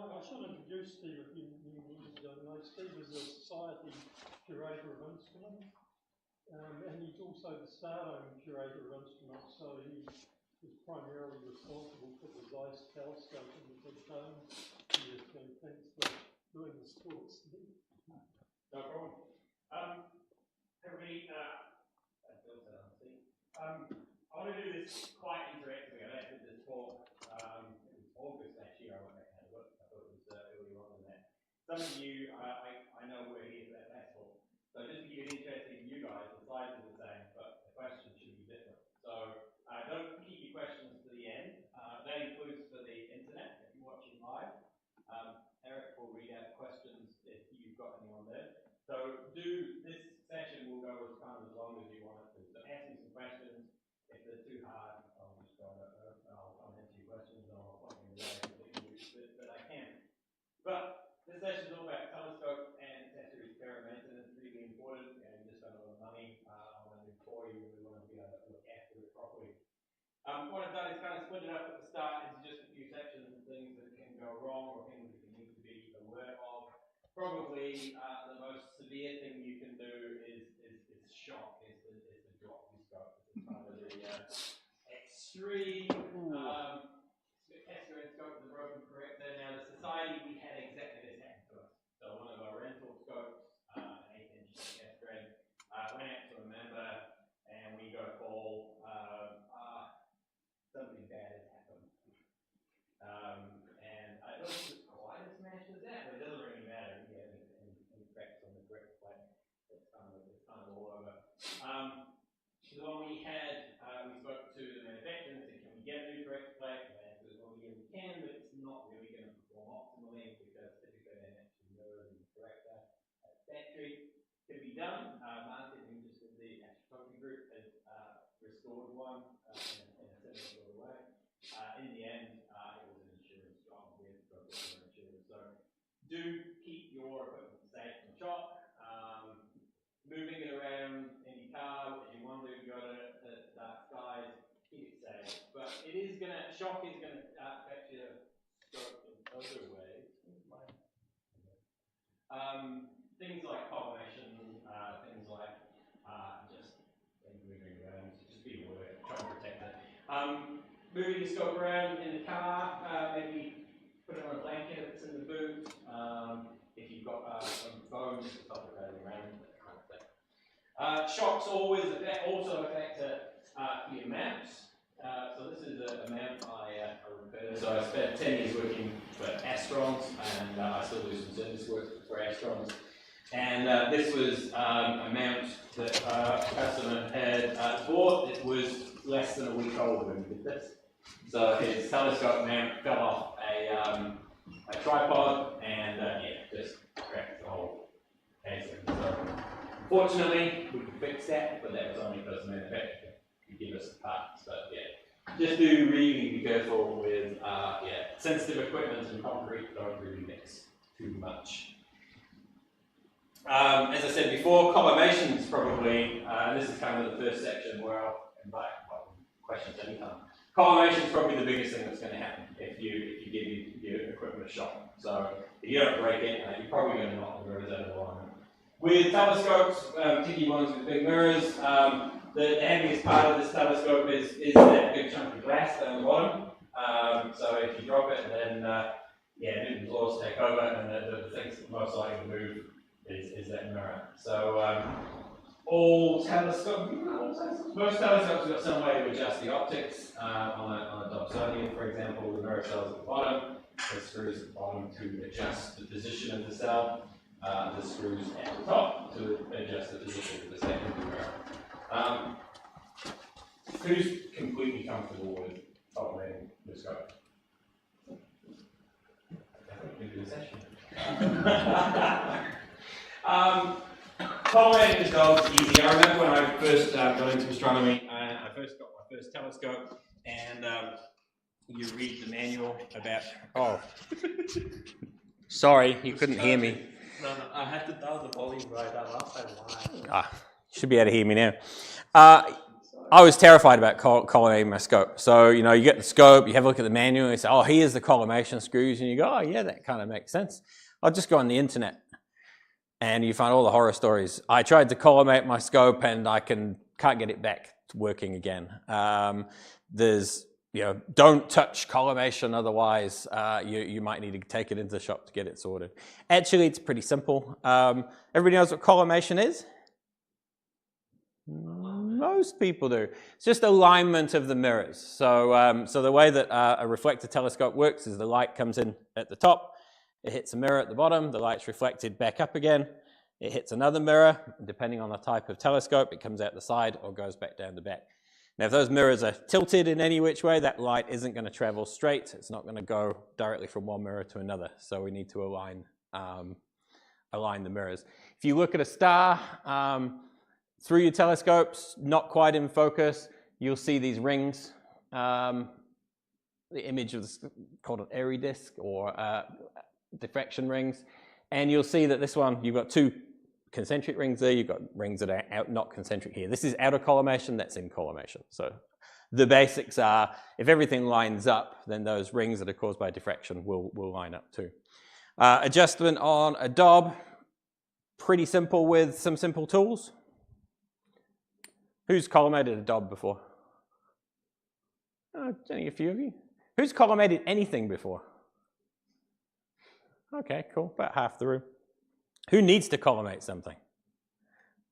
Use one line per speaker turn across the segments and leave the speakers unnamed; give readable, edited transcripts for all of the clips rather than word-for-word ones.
I should introduce Steve a few years ago. Steve is a Society Curator of Instruments, and he's also the Stardome Curator of Instruments, so he is primarily responsible for the Zeiss telescope and the big dome. He has been thanks for doing this talk, Steve.
No problem. Everybody, I want to do this quite interactively. I did this talk, it was August last year. I went back and had a look. I thought it was earlier on than that. Some of you, I know were here for that last talk. So just to give it interesting to you guys, the slides are the same, but the questions should be different. So don't keep your questions to the end. That includes for the internet, if you're watching live. Eric will read out questions if you've got any on there. So this session will go as kind of as long as you want it to. So ask me some questions. If they're too hard, I'll just go over and I'll answer your questions and I'll point in the way that I can. But this session is all about telescope and accessories care and maintenance. Really important. You just spend a lot of money on a new toy. You really want to be able to look after it properly. What I've done is kind of split it up at the start into just a few sections of things that can go wrong or things that you need to be aware of. Probably the most severe thing you can do is shock, is the drop your scope. It's kind of the extreme spectacular scope with the broken corrector. Now the Society, we had exactly this happen to us. So one of our rental scopes, an 8-inch cascade, went out to a member and we got a call, something bad has happened. And I don't think it's quite as smashed as that, but it doesn't really matter. You get any cracks on the correct plate. It's kind of all over. The one we had, we spoke to the manufacturer and said, can we get a new correct plate? The answer is, well, yeah, we can, but it's not really going to perform optimally because typically they actually mirror the corrector. Battery can be done. Martin, who just did the Astronomy group, has restored one in a similar sort of way. In the end, it was an insurance job. We had to go get our insurance. So do keep your equipment safe from shock. Moving it around in your car as you want to, go to dark skies, keep it safe. But it is going to, shock is going to affect your scope in other ways. Things like collimation, things like just moving around, so just be aware, try and protect it. Moving your scope around in the car, maybe put it on a blanket that's in the boot. If you've got some phones, stop it running around, that kind of thing. Shocks also affect your mounts. So this is a mount I repaired. So I spent 10 years working for Astrons, and I still do some service work for Astrons. And this was a mount that a customer had bought. It was less than a week old when we did this. So his telescope mount fell off a tripod and just cracked the whole casing. So fortunately, we could fix that, but that was only because the manufacturer could give us the parts. But yeah, just do really be careful with sensitive equipment and concrete. Don't really mix too much. As I said before, collimation is probably, this is kind of the first section where I'll invite questions anytime. Collimation is probably the biggest thing that's going to happen if you give your equipment a shock. So if you don't break it, you're probably going to knock the mirrors out of alignment. With telescopes, particularly ones with big mirrors, the heaviest part of this telescope is that big chunk of glass down the bottom. So if you drop it, then Newton's laws take over, and the things that most likely to move is that mirror. So most telescopes have got some way to adjust the optics. On a Dobsonian, for example, the mirror cell's at the bottom. The screws at the bottom to adjust the position of the cell. The screws at the top to adjust the position of the secondary mirror. Who's completely comfortable with collimating the scope? Into the session. Collimating the scope is easy. I remember when I first got into astronomy, I first got my first telescope, and you read the manual about. Oh, sorry, you couldn't hear me.
No, I had to dial the volume right. I'll say why.
Should be able to hear me now.
I was terrified about collimating my scope. So, you know, you get the scope, you have a look at the manual, and you say, oh, here's the collimation screws, and you go, oh, yeah, that kind of makes sense. I'll just go on the internet, and you find all the horror stories. I tried to collimate my scope, and I can't get it back to working again. There's, you know, don't touch collimation, otherwise you might need to take it into the shop to get it sorted. Actually, it's pretty simple. Everybody knows what collimation is? Most people do. It's just alignment of the mirrors. So, so the way that a reflector telescope works is the light comes in at the top, it hits a mirror at the bottom, the light's reflected back up again, it hits another mirror, depending on the type of telescope, it comes out the side or goes back down the back. Now, if those mirrors are tilted in any which way, that light isn't going to travel straight. It's not going to go directly from one mirror to another. So we need to align the mirrors. If you look at a star through your telescopes, not quite in focus, you'll see these rings. The image is called an airy disk or diffraction rings. And you'll see that this one, you've got two concentric rings there, you've got rings that are not concentric here. This is outer collimation, that's in collimation. So the basics are, if everything lines up, then those rings that are caused by diffraction will line up too. Adjustment on a Dob, pretty simple with some simple tools. Who's collimated a Dob before? Only a few of you. Who's collimated anything before? Okay, cool, about half the room. Who needs to collimate something?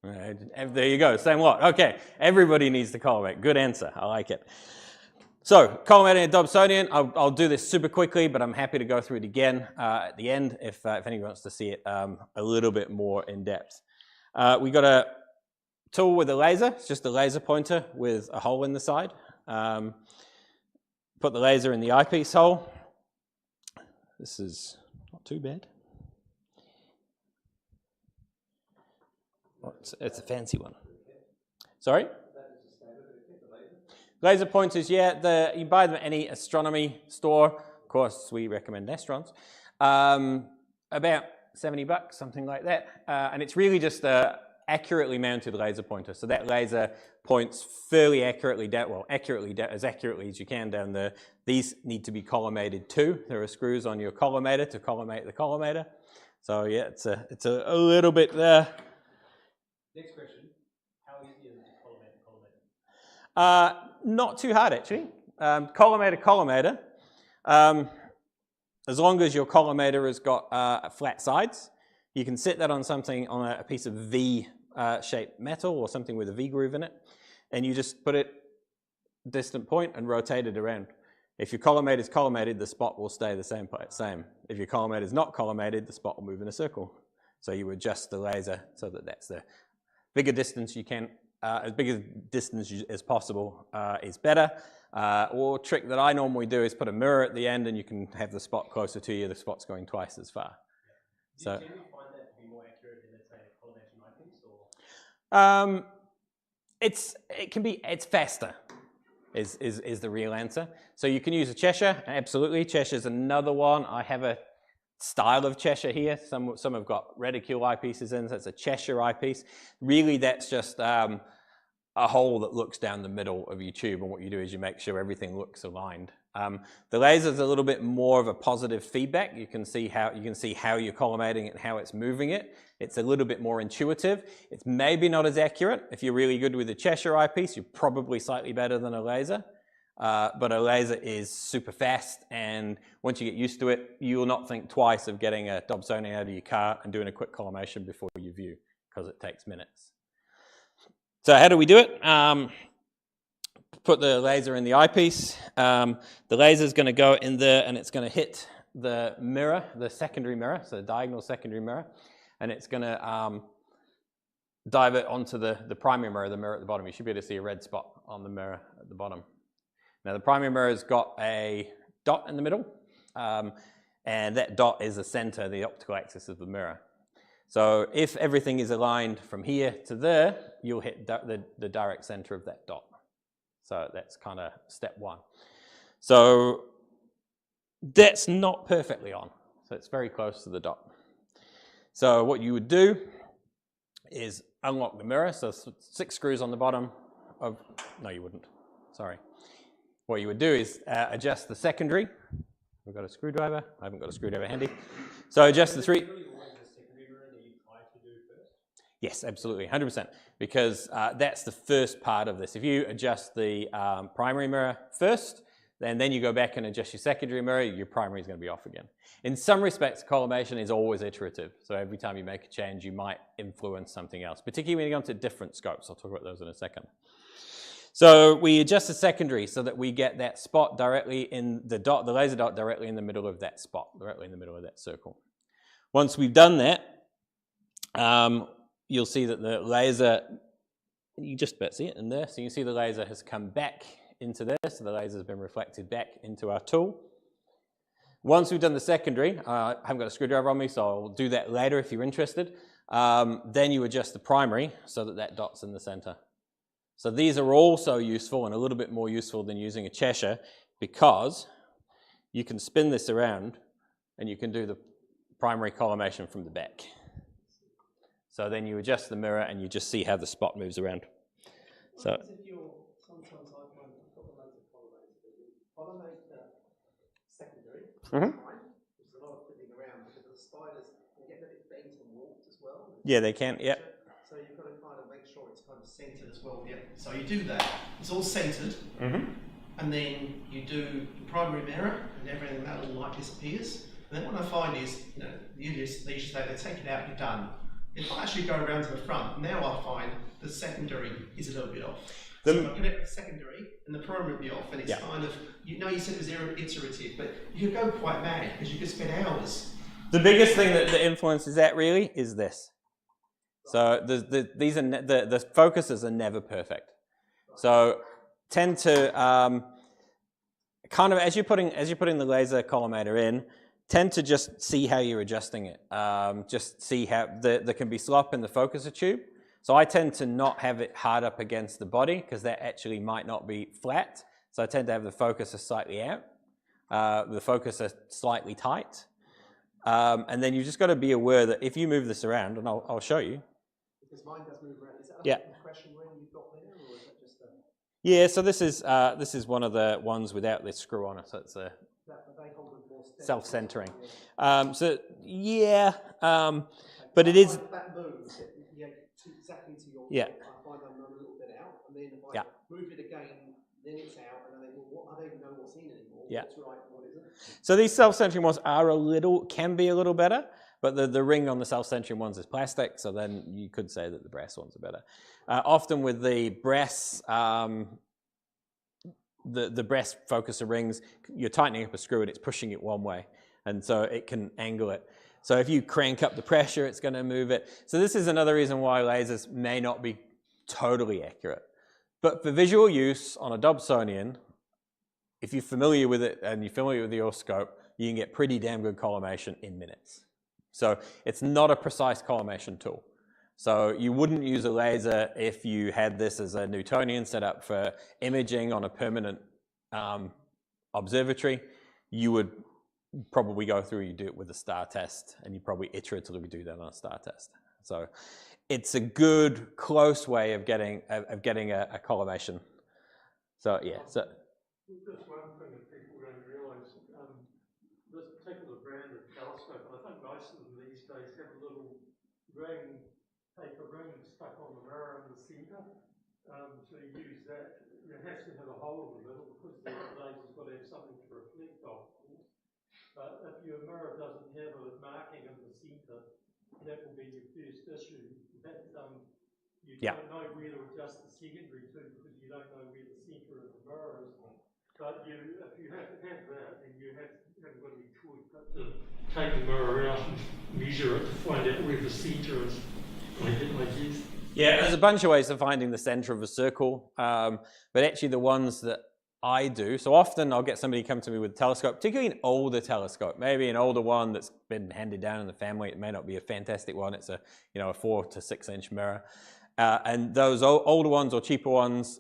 There you go, same lot. Okay, everybody needs to collimate. Good answer, I like it. So, collimating a Dobsonian, I'll do this super quickly, but I'm happy to go through it again at the end if anyone wants to see it a little bit more in depth. We got a tool with a laser. It's just a laser pointer with a hole in the side. Put the laser in the eyepiece hole. This is not too bad. It's a fancy one. Sorry? Laser pointers, yeah. You buy them at any astronomy store. Of course, we recommend Astrons. About $70, something like that. And it's really just a accurately mounted laser pointer. So that laser points fairly accurately down, well, as accurately as you can down there. These need to be collimated too. There are screws on your collimator to collimate the collimator. So yeah, it's a little bit there.
Next question, how easy is it to collimate the collimator?
Not too hard actually. Collimator. As long as your collimator has got flat sides, you can sit that on something, on a piece of V-shaped metal or something with a V-groove in it, and you just put it distant point and rotate it around. If your collimator is collimated, the spot will stay the same. If your collimator is not collimated, the spot will move in a circle. So you adjust the laser so that that's the bigger distance you can, as big a distance as possible is better. Or trick that I normally do is put a mirror at the end and you can have the spot closer to you, the spot's going twice as far.
Do you generally find that to be more accurate than, let's say, a collimation eyepiece?
It's faster is the real answer. So you can use a Cheshire, absolutely. Cheshire's another one. I have a style of Cheshire here. Some have got reticule eyepieces in, so it's a Cheshire eyepiece. Really, that's just a hole that looks down the middle of your tube, and what you do is you make sure everything looks aligned. The laser's a little bit more of a positive feedback. You can see how you're collimating it and how it's moving it. It's a little bit more intuitive. It's maybe not as accurate. If you're really good with a Cheshire eyepiece, you're probably slightly better than a laser. But a laser is super fast, and once you get used to it, you will not think twice of getting a Dobsonian out of your car and doing a quick collimation before you view, because it takes minutes. So how do we do it? Put the laser in the eyepiece. The laser is going to go in there, and it's going to hit the mirror, the secondary mirror, so the diagonal secondary mirror, and it's going to dive it onto the primary mirror, the mirror at the bottom. You should be able to see a red spot on the mirror at the bottom. Now the primary mirror has got a dot in the middle, and that dot is the center, the optical axis of the mirror. So if everything is aligned from here to there, you'll hit the direct center of that dot. So that's kind of step one. So that's not perfectly on, so it's very close to the dot. So what you would do is unlock the mirror, so 6 screws on the bottom, no, you wouldn't. Sorry. What you would do is adjust the secondary. We've got a screwdriver. I haven't got a screwdriver handy. So adjust the three. Yes, absolutely, 100%, because that's the first part of this. If you adjust the primary mirror first, then you go back and adjust your secondary mirror, your primary is going to be off again. In some respects, collimation is always iterative. So every time you make a change, you might influence something else, particularly when you go into different scopes. I'll talk about those in a second. So we adjust the secondary so that we get that spot directly in the dot, the laser dot directly in the middle of that spot, directly in the middle of that circle. Once we've done that, you'll see that the laser, you just about see it in there. So you see the laser has come back into there. So the laser has been reflected back into our tool. Once we've done the secondary, I haven't got a screwdriver on me, so I'll do that later if you're interested. Then you adjust the primary so that that dot's in the center. So these are also useful and a little bit more useful than using a Cheshire because you can spin this around and you can do the primary collimation from the back. So then you adjust the mirror and you just see how the spot moves around. So
sometimes I find I've got the laser collimate secondary,
Mhm.
fine. There's a lot of fiddling around because the spiders can get a bit bent and warped as well.
yeah, they can, yeah.
So you've got to kind of make sure it's kind of centered as well. Yeah. So you do that. It's all centered, and then you do the primary mirror, and everything, that little light disappears. And then what I find is, they used to say, they take it out, you're done. If I actually go around to the front, now I find the secondary is a little bit off. So if I connect the secondary and the primary will be off, and it's kind of, you said it was iterative, but you could go quite mad because you could spend hours.
The biggest thing that influences that really is this. So the focuses are never perfect. So tend to kind of as you're putting the laser collimator in, tend to just see how you're adjusting it. Just see how there can be slop in the focuser tube. So I tend to not have it hard up against the body because that actually might not be flat. So I tend to have the focuser slightly out, the focuser slightly tight. And then you just got to be aware that if you move this around, and I'll show you.
Because mine does move around. Is that
Yeah.
a compression ring you've got there, or is that just a...
Yeah, so this is one of the ones without this screw on it, so it's a self-centering. But it is.
That moves exactly to your.
Yeah.
I find I'm a little bit out, and then if I move it again, then it's out, and then I don't even know what's in anymore.
Yeah.
What's right, what isn't?
So these self-centering ones can be a little better, but the ring on the self-centering ones is plastic, so then you could say that the brass ones are better. Often with the brass, the brass focuser rings, you're tightening up a screw and it's pushing it one way, and so it can angle it. So if you crank up the pressure, it's going to move it. So this is another reason why lasers may not be totally accurate. But for visual use on a Dobsonian, if you're familiar with it and you're familiar with the oscilloscope, you can get pretty damn good collimation in minutes. So it's not a precise collimation tool. So you wouldn't use a laser if you had this as a Newtonian set up for imaging on a permanent observatory. You would probably go through, you do it with a star test, and you probably iteratively do that on a star test. So it's a good, close way of getting a collimation. So yeah. So
just one thing that people don't realise, this particular brand of telescope, and I think most of them these days have a little paper ring stuck on the mirror in the centre. So you use that. You have to have a hole in the middle because the laser's got to have something to reflect off. But if your mirror doesn't have a marking in the centre, that will be your first issue. That you don't know where to adjust the secondary to because you don't know where the centre of the mirror is. But if you have that, then you haven't got any choice but to take the mirror out and measure it to find out where the centre is. I guess.
Yeah, there's a bunch of ways of finding the center of a circle, but actually the ones that I do, so often I'll get somebody come to me with a telescope, particularly an older telescope, maybe an older one that's been handed down in the family. It may not be a fantastic one. It's a 4 to 6 inch mirror. And those older ones or cheaper ones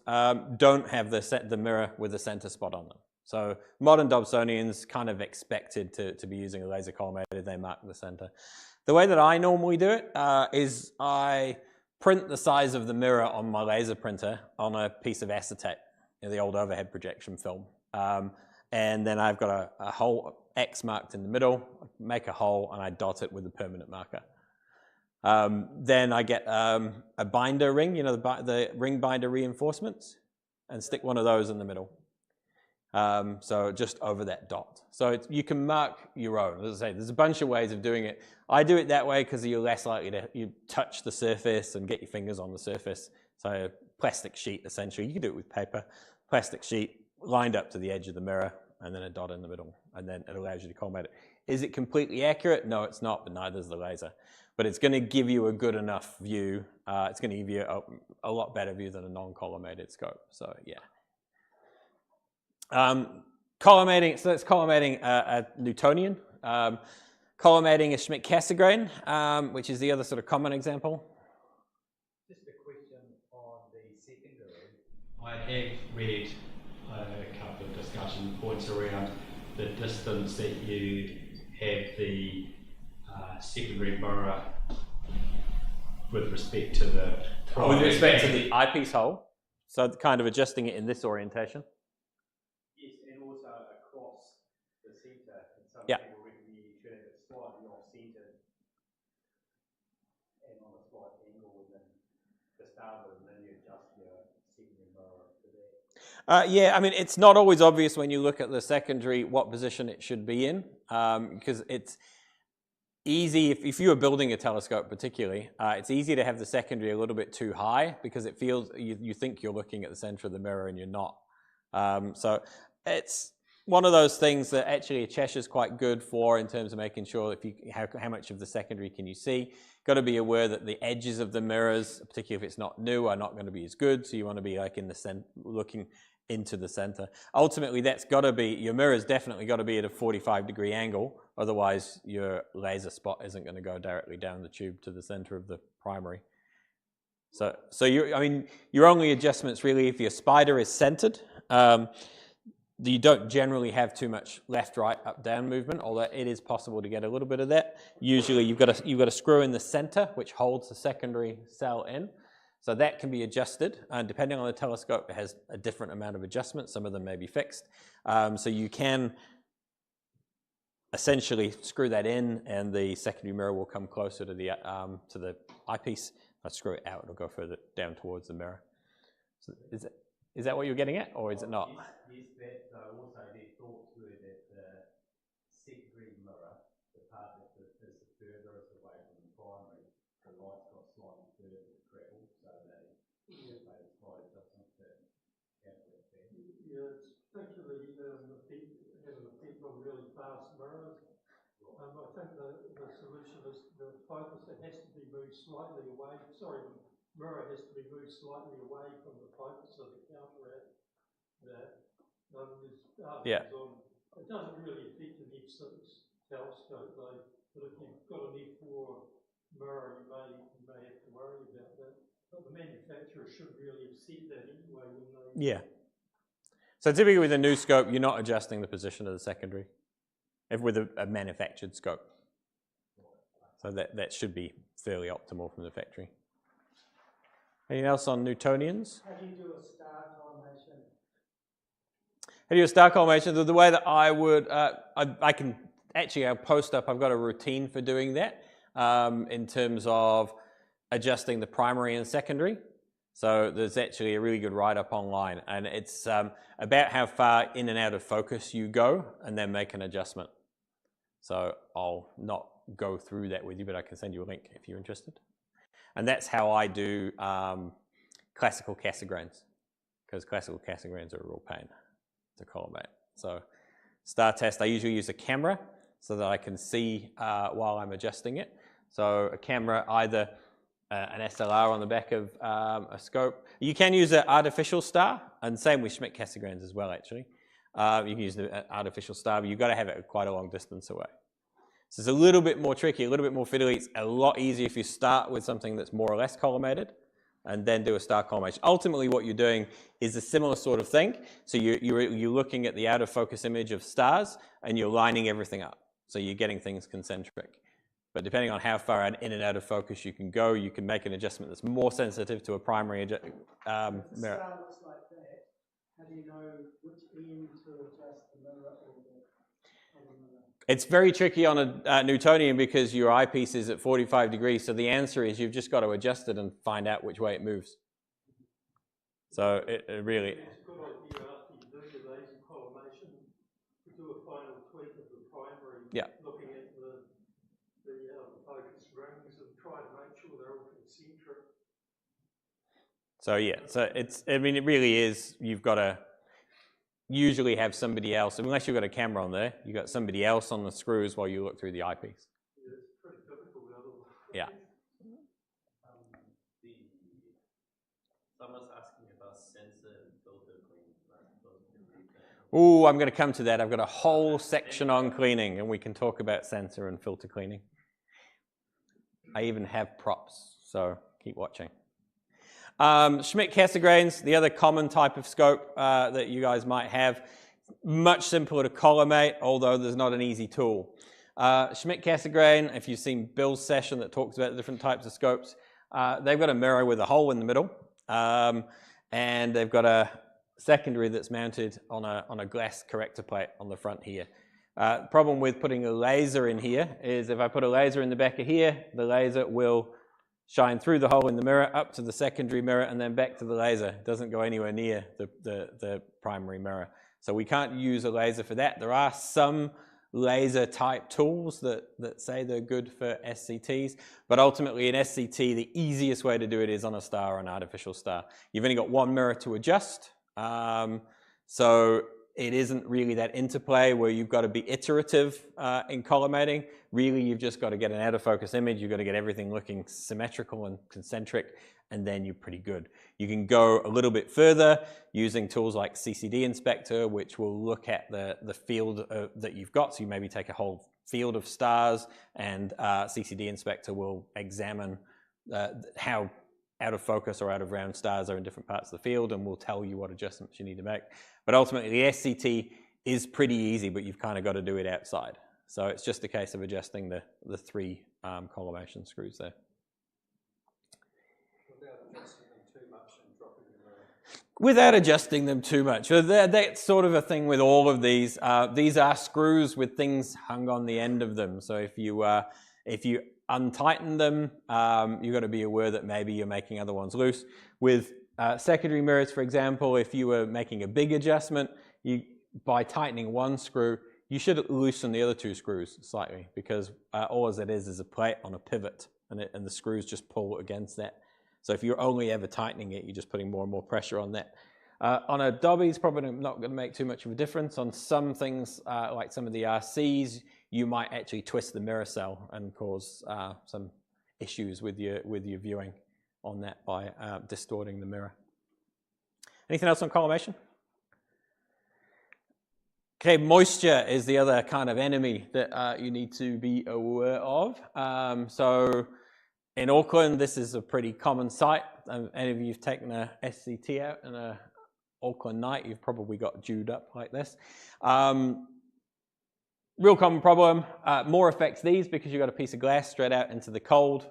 don't have the mirror with the center spot on them. So modern Dobsonians kind of expected to be using a laser collimator. They mark the center. The way that I normally do it is I print the size of the mirror on my laser printer on a piece of acetate, the old overhead projection film. And then I've got a hole X marked in the middle, make a hole, and I dot it with a permanent marker. Then I get a binder ring, the ring binder reinforcements, and stick one of those in the middle. So just over that dot. So you can mark your own. As I say, there's a bunch of ways of doing it. I do it that way because you're less likely to touch the surface and get your fingers on the surface. So plastic sheet, essentially. You can do it with paper. Plastic sheet lined up to the edge of the mirror, and then a dot in the middle, and then it allows you to collimate it. Is it completely accurate? No, it's not, but neither is the laser. But it's going to give you a good enough view. It's going to give you a lot better view than a non-collimated scope. So yeah. Collimating, so that's collimating a Newtonian. Collimating a Schmidt-Cassegrain, which is the other sort of common example.
Just a question on the secondary. I have read a couple of discussion points around the distance that you have the secondary mirror with respect to the primary.
With respect to the eyepiece hole, so kind of adjusting it in this orientation.
Yes, and also across the centre. Some
Yeah.
people recommend you should have it slightly off-centred and on a slight angle within the starboard, and then you adjust your secondary mirror to that.
Yeah, I mean, it's not always obvious when you look at the secondary what position it should be in, because it's easy, if you were building a telescope particularly, it's easy to have the secondary a little bit too high because it feels, you think you're looking at the center of the mirror and you're not. So it's one of those things that actually a Cheshire is quite good for in terms of making sure how much of the secondary can you see. Got to be aware that the edges of the mirrors, particularly if it's not new, are not going to be as good, so you want to be like in the center, looking into the center. Ultimately, that's got to be, your mirror's definitely got to be at a 45-degree angle, otherwise your laser spot isn't going to go directly down the tube to the center of the primary. So your only adjustments really, if your spider is centered, you don't generally have too much left, right, up, down movement, although it is possible to get a little bit of that. Usually you've got a screw in the center, which holds the secondary cell in. So that can be adjusted, and depending on the telescope, it has a different amount of adjustment. Some of them may be fixed. So you can essentially screw that in, and the secondary mirror will come closer to the eyepiece. I'll screw it out, it'll go further down towards the mirror. So is that what you're getting at, or is it not?
Yes, that also their thoughts were that the secondary mirror, the part that is the furthest away from the primary, the light's got slightly further to travel, so they made a slight adjustment to calculate that.
Yeah, it's particularly have an effect on really fast mirrors. I think the solution is the focus, it has to be moved slightly away. Sorry, the mirror has to be moved slightly away from the focus so to counteract that. There's articles on, it doesn't really affect an F6 telescope though, but if you've got an F4 mirror, you may have to worry about that. But the manufacturer should really have set that anyway when they...
Yeah. So typically with a new scope, you're not adjusting the position of the secondary, if with a manufactured scope. So that should be fairly optimal from the factory. Anything else on Newtonians?
How do you do a star collimation?
How do you do a star collimation? The way that I would, I can actually, I'll post up, I've got a routine for doing that in terms of adjusting the primary and secondary. So there's actually a really good write-up online, and it's about how far in and out of focus you go and then make an adjustment. So I'll not go through that with you, but I can send you a link if you're interested. And that's how I do classical Cassegrains, because classical Cassegrains are a real pain to collimate. So star test, I usually use a camera so that I can see while I'm adjusting it. So a camera, either an SLR on the back of a scope. You can use an artificial star, and same with Schmidt-Cassegrains as well, actually. You can use an artificial star, but you've got to have it at quite a long distance away. So it's a little bit more tricky, a little bit more fiddly. It's a lot easier if you start with something that's more or less collimated and then do a star collimation. Ultimately, what you're doing is a similar sort of thing. So you're looking at the out of focus image of stars and you're lining everything up. So you're getting things concentric. But depending on how far in and out of focus you can go, you can make an adjustment that's more sensitive to a primary
If the
mirror.
star looks like that, how do you know which end to adjust the mirror or the other mirror?
It's very tricky on a Newtonian because your eyepiece is at 45 degrees. So the answer is you've just got to adjust it and find out which way it moves. So it really...
It's a good idea after you do your laser collimation to do a final tweak of the primary, looking at the focus rings and try to make sure they're all concentric.
So yeah, so I mean, it really is, you've got to usually have somebody else, unless you've got a camera on there, you've got somebody else on the screws while you look through the eyepiece.
Yeah, it's pretty difficult otherwise.
Yeah.
Someone's asking about sensor and filter cleaning.
Oh, I'm going to come to that. I've got a whole section on cleaning, and we can talk about sensor and filter cleaning. I even have props, so keep watching. Schmidt-Cassegrains, the other common type of scope that you guys might have. Much simpler to collimate, although there's not an easy tool. Schmidt-Cassegrain, if you've seen Bill's session that talks about the different types of scopes, they've got a mirror with a hole in the middle, and they've got a secondary that's mounted on a glass corrector plate on the front here. Problem with putting a laser in here is if I put a laser in the back of here, the laser will shine through the hole in the mirror up to the secondary mirror and then back to the laser. It doesn't go anywhere near the primary mirror. So we can't use a laser for that. There are some laser type tools that say they're good for SCTs, but ultimately in SCT, the easiest way to do it is on a star or an artificial star. You've only got one mirror to adjust. So it isn't really that interplay where you've got to be iterative in collimating. Really, you've just got to get an out of focus image. You've got to get everything looking symmetrical and concentric, and then you're pretty good. You can go a little bit further using tools like CCD Inspector, which will look at the field that you've got. So you maybe take a whole field of stars, and CCD Inspector will examine how out of focus or out of round stars are in different parts of the field, and will tell you what adjustments you need to make. But ultimately, the SCT is pretty easy, but you've kind of got to do it outside. So it's just a case of adjusting the three collimation screws there. Without adjusting them too much. So that's sort of a thing with all of these. These are screws with things hung on the end of them. So if you untighten them, you've got to be aware that maybe you're making other ones loose. With secondary mirrors, for example, if you were making a big adjustment, by tightening one screw, you should loosen the other two screws slightly, because all it is a plate on a pivot, and the screws just pull against that. So if you're only ever tightening it, you're just putting more and more pressure on that. On a Dobby, it's probably not going to make too much of a difference. On some things, like some of the RCs, you might actually twist the mirror cell and cause some issues with your viewing on that by distorting the mirror. Anything else on collimation? Okay, moisture is the other kind of enemy that you need to be aware of. So in Auckland, this is a pretty common sight. Any of you have taken a SCT out in an Auckland night, you've probably got dewed up like this. Real common problem. More affects these because you've got a piece of glass straight out into the cold,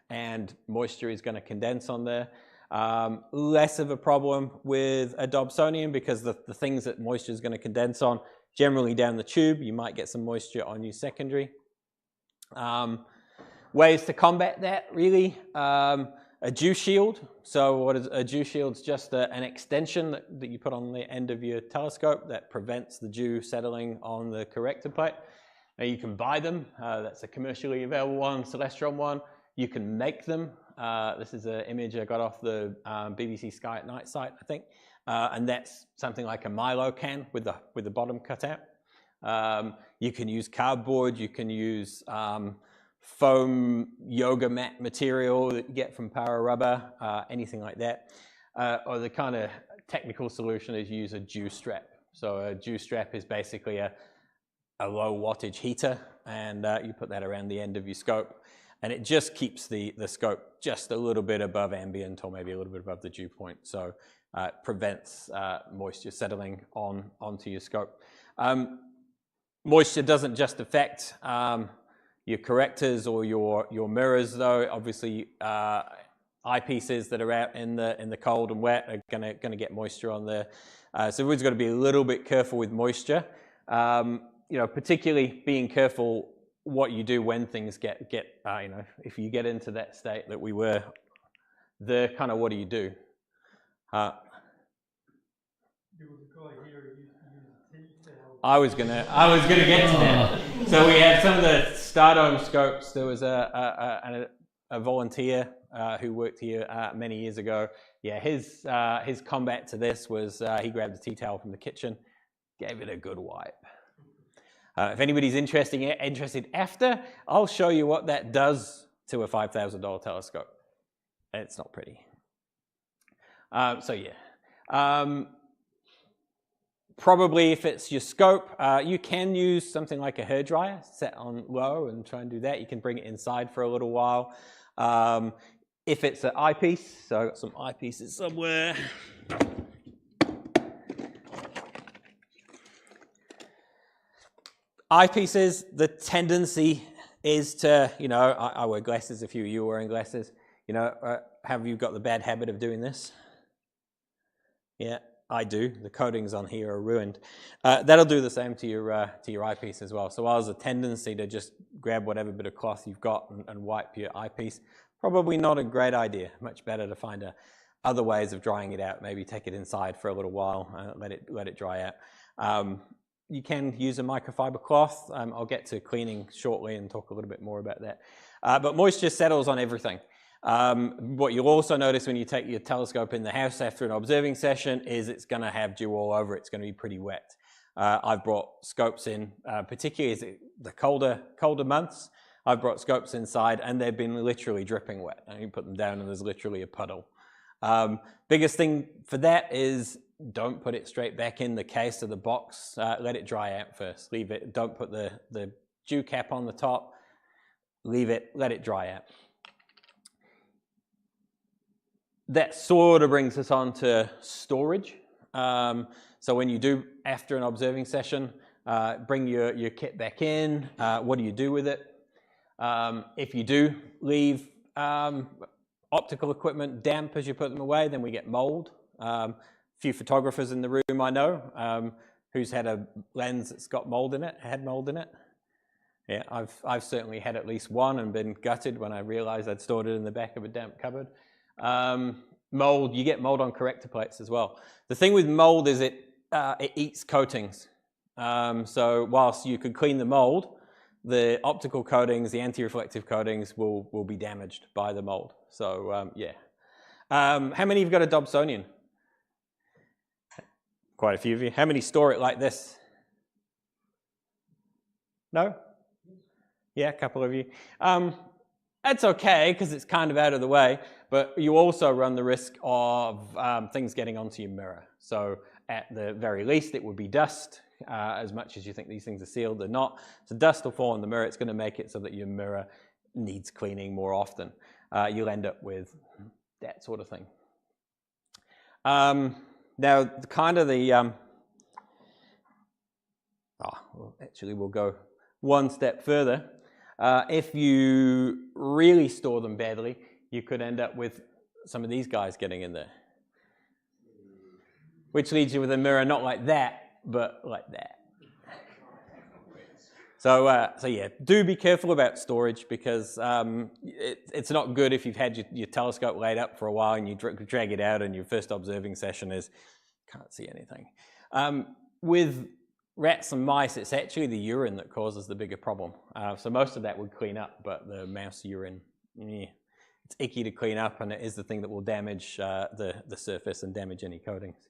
and moisture is going to condense on there. Less of a problem with a Dobsonian because the things that moisture is going to condense on, generally down the tube, you might get some moisture on your secondary. Ways to combat that, really. A dew shield. So what is a dew shield? It's just an extension that you put on the end of your telescope that prevents the dew settling on the corrector plate. Now you can buy them. That's a commercially available one, Celestron one. You can make them. This is an image I got off the BBC Sky at Night site, I think. And that's something like a Milo can with the bottom cut out. You can use cardboard. You can use foam yoga mat material that you get from Para Rubber, anything like that. Or the kind of technical solution is use a dew strap. So a dew strap is basically a low wattage heater, and you put that around the end of your scope, and it just keeps the scope just a little bit above ambient or maybe a little bit above the dew point. So it prevents moisture settling onto your scope. Moisture doesn't just affect correctors or your mirrors, though, obviously eyepieces that are out in the cold and wet are gonna get moisture on there. So everyone's got to be a little bit careful with moisture. Particularly being careful what you do when things get if you get into that state that we were there, kind of what do you do?
There was a guy here who used to use tea towels.
I was gonna get to that. So we had some of the Stardome scopes. There was a volunteer who worked here many years ago. Yeah, his combat to this was he grabbed a tea towel from the kitchen, gave it a good wipe. If anybody's interested after, I'll show you what that does to a $5,000 telescope. It's not pretty. Probably if it's your scope, you can use something like a hairdryer, set on low and try and do that. You can bring it inside for a little while. If it's an eyepiece, so I've got some eyepieces somewhere. Eyepieces, the tendency is to, I wear glasses, if you are wearing glasses, have you got the bad habit of doing this? Yeah, I do. The coatings on here are ruined. That'll do the same to your eyepiece as well. So while there's a tendency to just grab whatever bit of cloth you've got and wipe your eyepiece, probably not a great idea. Much better to find other ways of drying it out. Maybe take it inside for a little while, let it dry out. You can use a microfiber cloth. I'll get to cleaning shortly and talk a little bit more about that. But moisture settles on everything. What you'll also notice when you take your telescope in the house after an observing session is it's going to have dew all over it. It's going to be pretty wet. I've brought scopes in, particularly as the colder months. I've brought scopes inside and they've been literally dripping wet. And you put them down and there's literally a puddle. Biggest thing for that is don't put it straight back in the case of the box. Let it dry out first. Leave it. Don't put the dew cap on the top. Leave it. Let it dry out. That sort of brings us on to storage. So when you do, after an observing session, bring your kit back in. What do you do with it? If you do leave optical equipment damp as you put them away, then we get mold. Few photographers in the room I know who's had a lens that's got mold in it, had mold in it. Yeah, I've certainly had at least one and been gutted when I realized I'd stored it in the back of a damp cupboard. Mold, you get mold on corrector plates as well. The thing with mold is it eats coatings. So whilst you could clean the mold, the optical coatings, the anti-reflective coatings will be damaged by the mold. So yeah. How many of you got a Dobsonian? Quite a few of you. How many store it like this? No? Yeah, a couple of you. That's okay because it's kind of out of the way, but you also run the risk of things getting onto your mirror. So at the very least, it would be dust. As much as you think these things are sealed, they're not. So dust will fall on the mirror. It's going to make it so that your mirror needs cleaning more often. You'll end up with that sort of thing. Now, we'll go one step further. If you really store them badly, you could end up with some of these guys getting in there. Which leaves you with a mirror not like that, but like that. So yeah, do be careful about storage because it's not good if you've had your telescope laid up for a while and you drag it out and your first observing session is, can't see anything. With rats and mice, it's actually the urine that causes the bigger problem. So most of that would clean up, but the mouse urine, it's icky to clean up and it is the thing that will damage the surface and damage any coatings.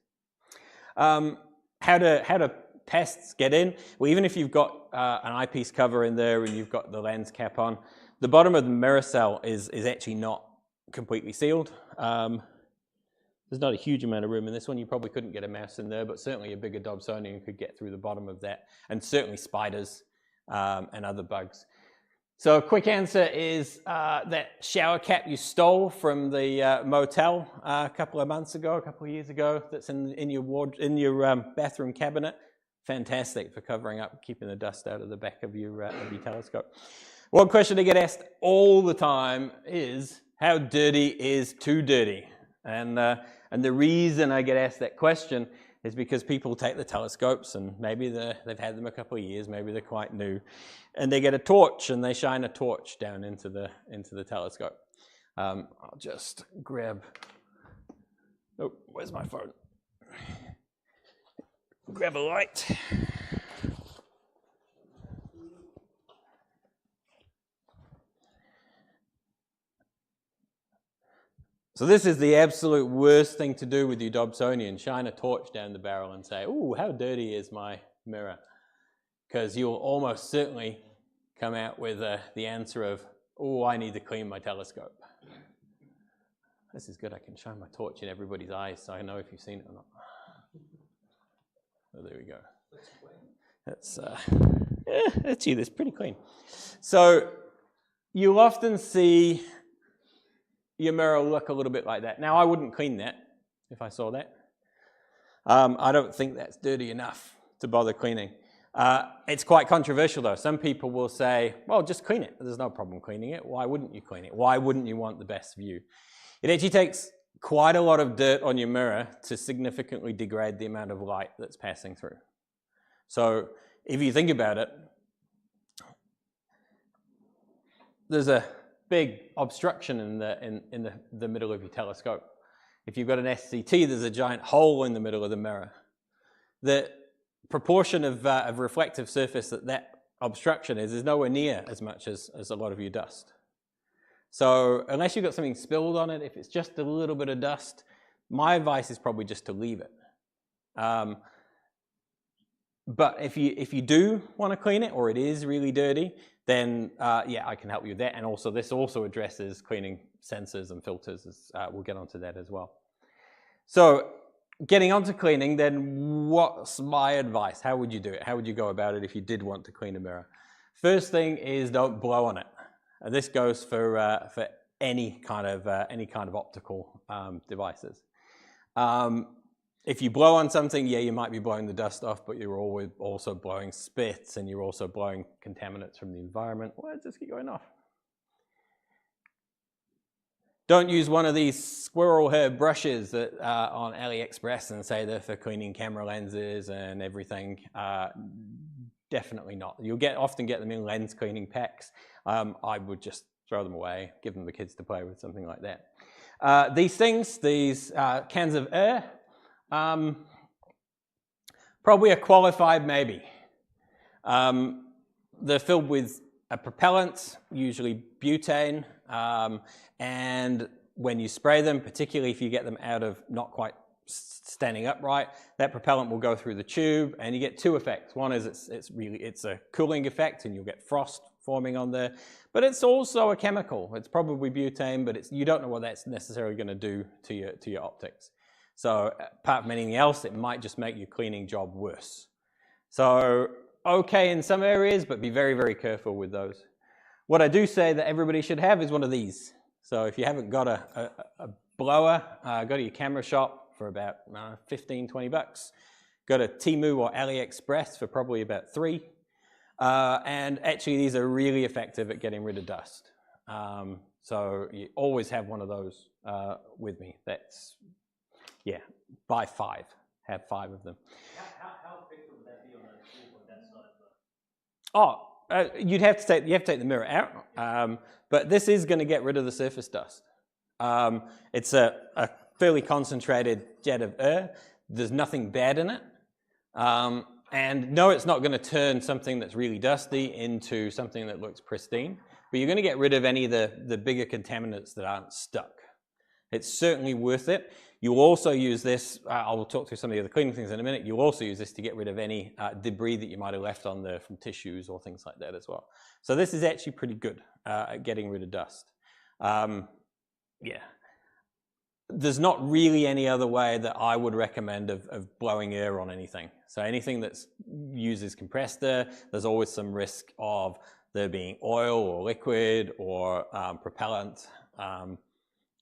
How do pests get in? Well, even if you've got an eyepiece cover in there and you've got the lens cap on, the bottom of the mirror cell is actually not completely sealed. There's not a huge amount of room in this one. You probably couldn't get a mouse in there, but certainly a bigger Dobsonian could get through the bottom of that, and certainly spiders and other bugs. So a quick answer is that shower cap you stole from the motel a couple of years ago, that's in your bathroom cabinet. Fantastic for covering up, keeping the dust out of the back of your telescope. One question I get asked all the time is, how dirty is too dirty? And the reason I get asked that question is because people take the telescopes, and maybe they've had them a couple of years, maybe they're quite new, and they get a torch and they shine a torch down into the telescope. I'll just grab, oh, where's my phone? Grab a light. So this is the absolute worst thing to do with your Dobsonian, shine a torch down the barrel and say, ooh, how dirty is my mirror? Because you'll almost certainly come out with the answer of, oh, I need to clean my telescope. This is good, I can shine my torch in everybody's eyes so I know if you've seen it or not. Oh, there we go. That's that's pretty clean. So you'll often see your mirror look a little bit like that. Now, I wouldn't clean that if I saw that. I don't think that's dirty enough to bother cleaning. It's quite controversial though. Some people will say, well, just clean it. There's no problem cleaning it. Why wouldn't you clean it? Why wouldn't you want the best view? It actually takes quite a lot of dirt on your mirror to significantly degrade the amount of light that's passing through. So if you think about it, there's a big obstruction in the middle of your telescope. If you've got an SCT, there's a giant hole in the middle of the mirror. The proportion of reflective surface that obstruction is nowhere near as much as a lot of your dust. So unless you've got something spilled on it, if it's just a little bit of dust, my advice is probably just to leave it. But if you do want to clean it, or it is really dirty, then yeah, I can help you with that. And also, this also addresses cleaning sensors and filters. We'll get onto that as well. So getting onto cleaning, then what's my advice? How would you do it? How would you go about it if you did want to clean a mirror? First thing is, don't blow on it. And this goes for any kind of optical devices. If you blow on something, yeah, you might be blowing the dust off, but you're always also blowing spits, and you're also blowing contaminants from the environment. Well, just keep going off. Don't use one of these squirrel hair brushes that on AliExpress and say they're for cleaning camera lenses and everything. Definitely not. You'll often get them in lens cleaning packs. I would just throw them away, give them the kids to play with, something like that. These things, these cans of air, probably a qualified maybe. They're filled with a propellant, usually butane, and when you spray them, particularly if you get them out of not quite standing upright, that propellant will go through the tube, and you get two effects. One is it's a cooling effect, and you'll get frost forming on there, but it's also a chemical. It's probably butane, but you don't know what that's necessarily going to do to your optics. So apart from anything else, it might just make your cleaning job worse. So okay in some areas, but be very, very careful with those. What I do say that everybody should have is one of these. So if you haven't got a blower, go to your camera shop for about 15, 20 bucks. Go to Temu or AliExpress for probably about $3. And actually these are really effective at getting rid of dust. So you always have one of those with me. That's, yeah, buy 5. Have 5 of them.
How effective would that be on that side?
You have to take the mirror out, but this is going to get rid of the surface dust. It's a fairly concentrated jet of air. There's nothing bad in it. And no, it's not going to turn something that's really dusty into something that looks pristine, but you're going to get rid of any of the bigger contaminants that aren't stuck. It's certainly worth it. You'll also use this, I'll talk through some of the other cleaning things in a minute, you'll also use this to get rid of any debris that you might have left on there from tissues or things like that as well. So this is actually pretty good at getting rid of dust. Yeah. There's not really any other way that I would recommend of blowing air on anything. So anything that uses compressed air, there's always some risk of there being oil or liquid or propellant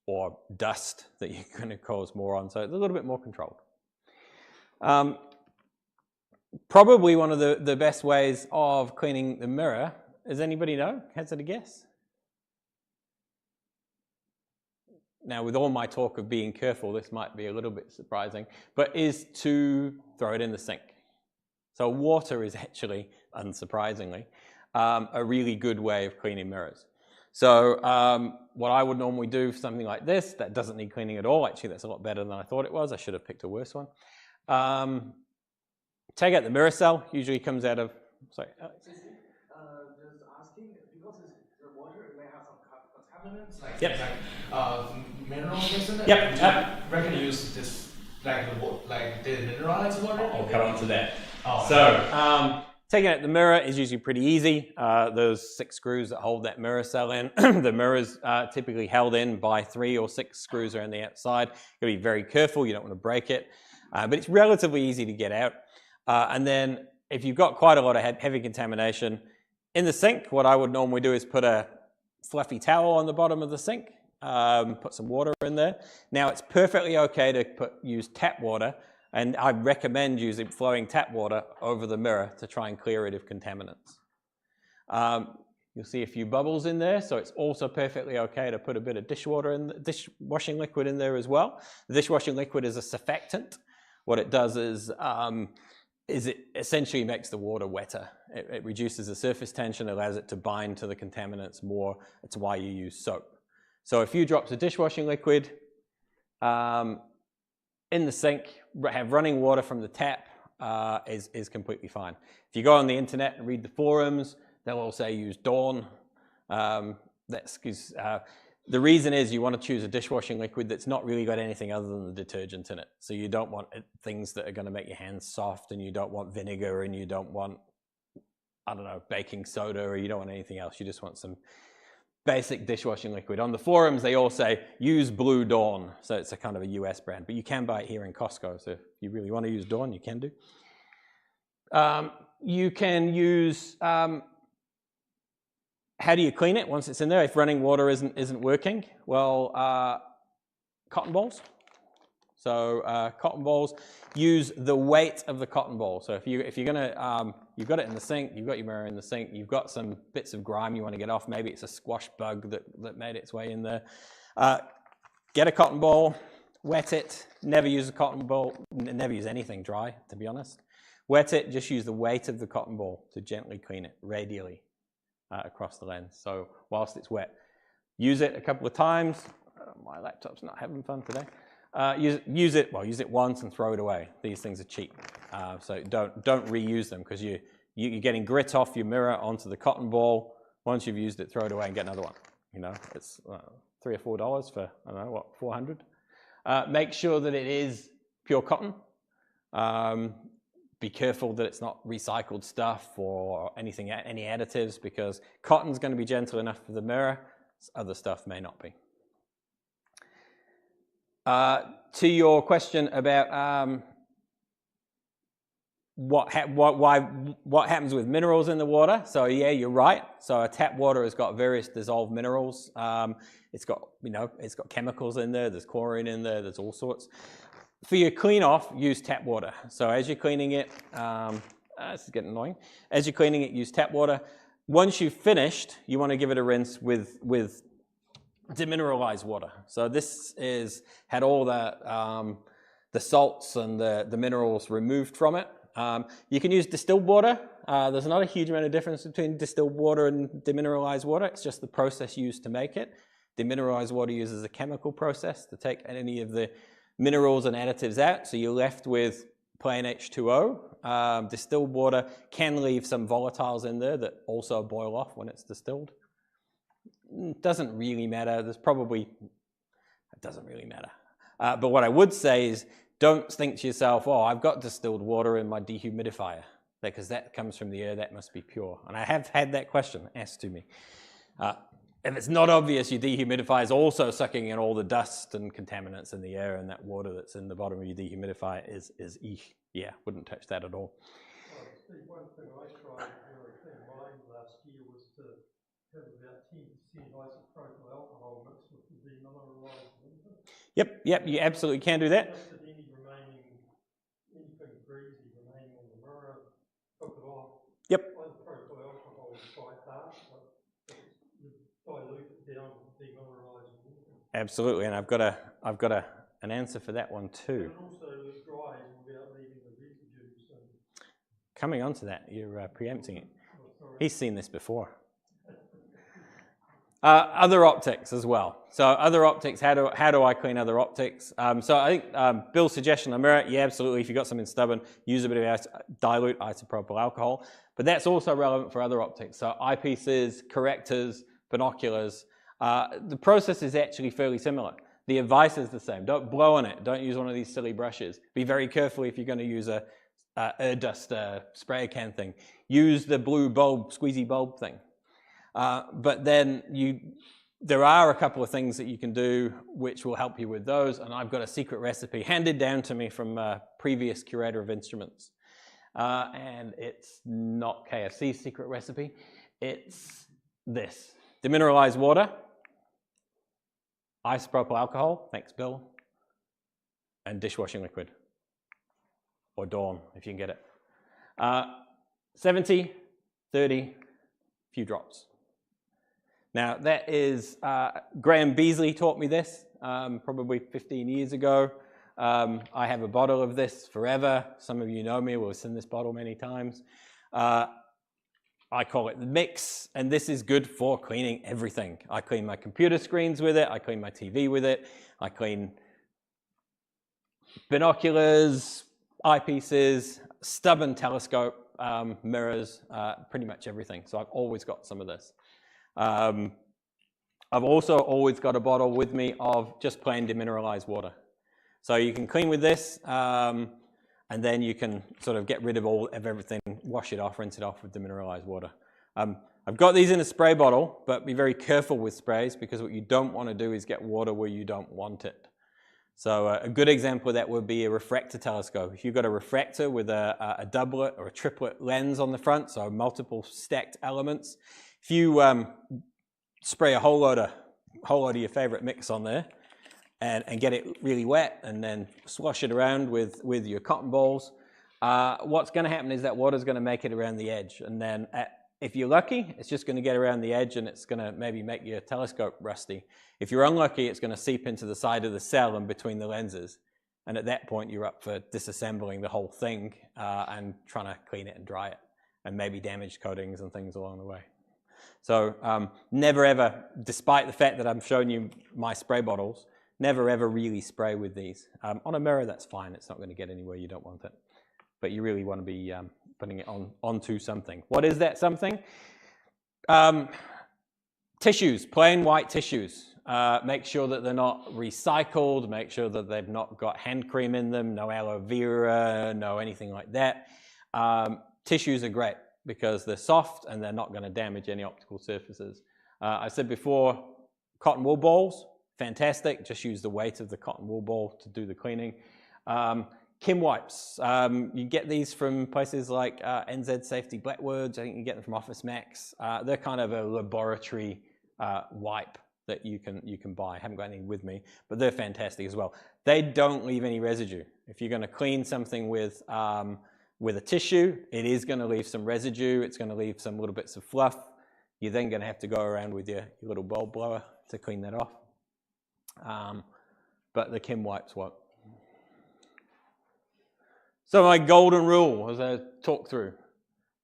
or dust that you're going to cause more on. So it's a little bit more controlled. Probably one of the best ways of cleaning the mirror Does anybody know? Hazard a guess? Now, with all my talk of being careful, this might be a little bit surprising, but is to throw it in the sink. So water is actually, unsurprisingly, a really good way of cleaning mirrors. So what I would normally do for something like this, that doesn't need cleaning at all. Actually, that's a lot better than I thought it was. I should have picked a worse one. Take out the mirror cell. Usually comes out of, sorry, Alex.
Just asking, because the water may have some contaminants, like,
Yep.
minerals in it.
Yep.
Would you reckon use this, like the mineralized water?
I'll come on to that.
Oh,
So taking out the mirror is usually pretty easy. Those 6 screws that hold that mirror cell in. The mirror's typically held in by 3 or 6 screws around the outside. You've got to be very careful. You don't want to break it. But it's relatively easy to get out. And then if you've got quite a lot of heavy contamination in the sink, what I would normally do is put a fluffy towel on the bottom of the sink, put some water in there. Now, it's perfectly okay to use tap water, and I recommend using flowing tap water over the mirror to try and clear it of contaminants. You'll see a few bubbles in there, so it's also perfectly okay to put a bit of dishwashing liquid in there as well. The dishwashing liquid is a surfactant. What it does is it essentially makes the water wetter. It reduces the surface tension, allows it to bind to the contaminants more. It's why you use soap. So a few drops of dishwashing liquid in the sink, have running water from the tap is completely fine. If you go on the internet and read the forums, they'll all say use Dawn. That's because the reason is you want to choose a dishwashing liquid that's not really got anything other than the detergent in it. So you don't want things that are going to make your hands soft, and you don't want vinegar, and you don't want, I don't know, baking soda, or you don't want anything else. You just want some basic dishwashing liquid. On the forums, they all say use Blue Dawn. So it's a kind of a US brand, but you can buy it here in Costco. So if you really want to use Dawn, you can do. You can use, how do you clean it once it's in there? If running water isn't working, well, cotton balls. So cotton balls, use the weight of the cotton ball. So if you're gonna, you've got it in the sink, you've got your mirror in the sink, you've got some bits of grime you want to get off. Maybe it's a squash bug that made its way in there. Get a cotton ball, wet it. Never use a cotton ball. Never use anything dry, to be honest. Wet it. Just use the weight of the cotton ball to gently clean it radially across the lens. So whilst it's wet, use it a couple of times. My laptop's not having fun today. Use it once and throw it away. These things are cheap, so don't reuse them, because you're getting grit off your mirror onto the cotton ball. Once you've used it, throw it away and get another one. You know, it's $3 or $4 for, I don't know, what, 400. Make sure that it is pure cotton. Be careful that it's not recycled stuff or any additives, because cotton's going to be gentle enough for the mirror. Other stuff may not be. To your question about what happens with minerals in the water. So yeah, you're right. So tap water has got various dissolved minerals. It's got chemicals in there. There's chlorine in there. There's all sorts. For your clean off, use tap water. So as you're cleaning it, this is getting annoying. As you're cleaning it, use tap water. Once you've finished, you want to give it a rinse with demineralized water. So this had all the salts and the minerals removed from it. You can use distilled water. There's not a huge amount of difference between distilled water and demineralized water. It's just the process used to make it. Demineralized water uses a chemical process to take any of the minerals and additives out, so you're left with plain H2O. Distilled water can leave some volatiles in there that also boil off when it's distilled. It doesn't really matter. It doesn't really matter. But what I would say is, don't think to yourself, oh, I've got distilled water in my dehumidifier, because that comes from the air, that must be pure. And I have had that question asked to me. If it's not obvious, your dehumidifier is also sucking in all the dust and contaminants in the air, and that water that's in the bottom of your dehumidifier is yeah, wouldn't touch that at all.
Well, Steve, one thing I tried when I cleaned mine last year was to have about 10% isopropyl alcohol mixed with the demineralized water.
Yep, you absolutely can do that.
Just that anything greasy remaining on the mirror, took it off.
Yep.
Isopropyl alcohol is quite harsh. dilute it down with demineralised water.
Absolutely, and I've got an answer for that one too.
And it also dries without leaving the residue. So,
Coming on to that, you're preempting it.
oh, sorry.
He's seen this before. Other optics as well. So other optics, how do I clean other optics? So I think Bill's suggestion on mirror, yeah, absolutely. If you've got something stubborn, use a bit of dilute isopropyl alcohol. But that's also relevant for other optics. So eyepieces, correctors, binoculars. The process is actually fairly similar. The advice is the same. Don't blow on it. Don't use one of these silly brushes. Be very careful if you're going to use a air dust spray can thing. Use the blue bulb, squeezy bulb thing. But then there are a couple of things that you can do which will help you with those, and I've got a secret recipe handed down to me from a previous curator of instruments. And it's not KFC's secret recipe, it's this. Demineralized water, isopropyl alcohol, thanks Bill, and dishwashing liquid, or Dawn if you can get it. 70, 30, few drops. Now that is, Graham Beasley taught me this probably 15 years ago. I have a bottle of this forever. Some of you know me, we've seen this bottle many times. I call it the mix, and this is good for cleaning everything. I clean my computer screens with it, I clean my TV with it, I clean binoculars, eyepieces, stubborn telescope, mirrors, pretty much everything. So I've always got some of this. I've also always got a bottle with me of just plain demineralized water. So you can clean with this, and then you can sort of get rid of everything, wash it off, rinse it off with demineralized water. I've got these in a spray bottle, but be very careful with sprays because what you don't want to do is get water where you don't want it. So a good example of that would be a refractor telescope. If you've got a refractor with a doublet or a triplet lens on the front, so multiple stacked elements, if you spray a whole load of your favorite mix on there and get it really wet and then slosh it around with your cotton balls, what's going to happen is that water's going to make it around the edge. And then if you're lucky, it's just going to get around the edge and it's going to maybe make your telescope rusty. If you're unlucky, it's going to seep into the side of the cell and between the lenses. And at that point, you're up for disassembling the whole thing and trying to clean it and dry it and maybe damage coatings and things along the way. So never ever, despite the fact that I'm showing you my spray bottles, never ever really spray with these. On a mirror, that's fine. It's not going to get anywhere you don't want it. But you really want to be putting it onto something. What is that something? Tissues, plain white tissues. Make sure that they're not recycled. Make sure that they've not got hand cream in them, no aloe vera, no anything like that. Tissues are great because they're soft and they're not going to damage any optical surfaces. I said before, cotton wool balls, fantastic. Just use the weight of the cotton wool ball to do the cleaning. Kim wipes. You get these from places like NZ Safety Blackwords. I think you get them from Office Max. They're kind of a laboratory wipe that you can buy. I haven't got any with me, but they're fantastic as well. They don't leave any residue. If you're going to clean something with a tissue, it is going to leave some residue. It's going to leave some little bits of fluff. You're then going to have to go around with your little bulb blower to clean that off. But the Kim wipes won't. So my golden rule, as I talk through,